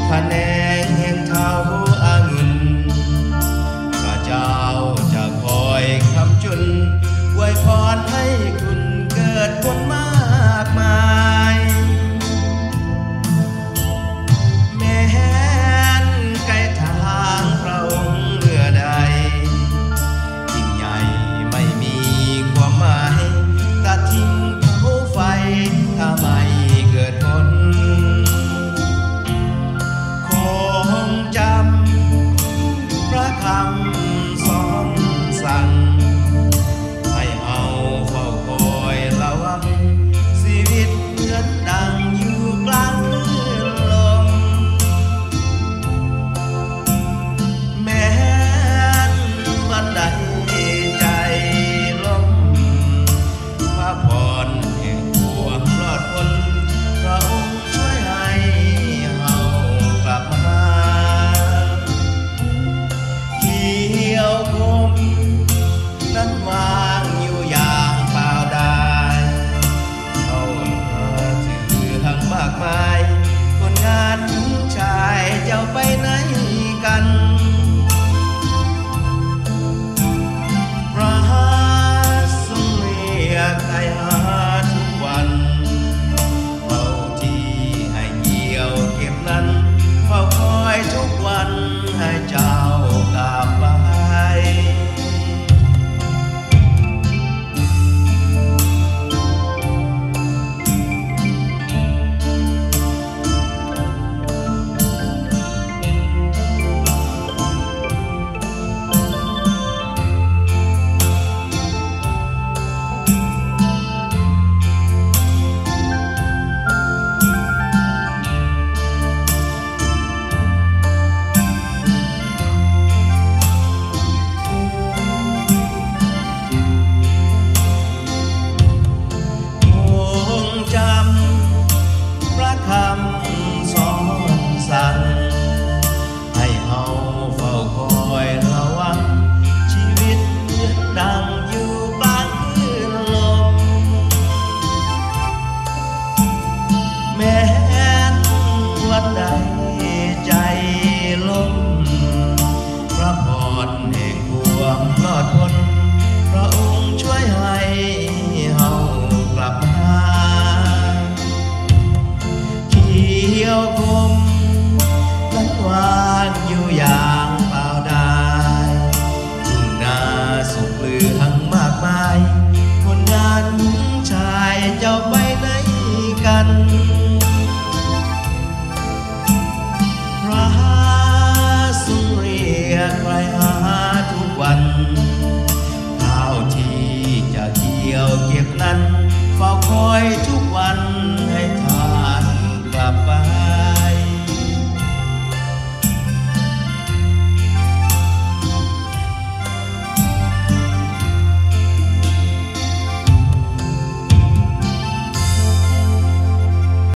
ผนงแห่งเท้าอางุ่นข้าเจ้าจะคอยคำจุนอวยพรให้คุณเกิดผลมากมายแม้นไกลทางพระองค์เมื่อใดยิ่งใหญ่ไม่มีความหมายตัดทิ้งภูไฟถ้าไม่เกิดผลคงจำพระคำสอนสั่งให้เอาเฝ้าคอยระวังชีวิตเหมือนดังอยู่กลางคลื่นลมแม้นวันใดใจล้มพระพรแห่งความรอดพ้นพระองค์ช่วยให้เฮากลับมาเขียวคมนั้นวางอยู่อย่างเปล่าดายเขาถือหังมากมายคนงานชายเจ้าไปไหนกันพระทรงเรียกให้หาทุกวันเฝ้าที่ให้เกี่ยวเก็บนั้นเฝ้าคอยทุกวันให้เจ้ากลับไปจำพระคำสอนสั่งให้เฮาเฝ้าคอยระวังชีวิตเหมือนดังอยู่กลางคลื่นลมแม้นวันใดใจล้มพระพรแห่งความรอดพ้นพระองค์ช่วยให้เฮากลับมาเขียวคมนั้นวางอยู่อย่าง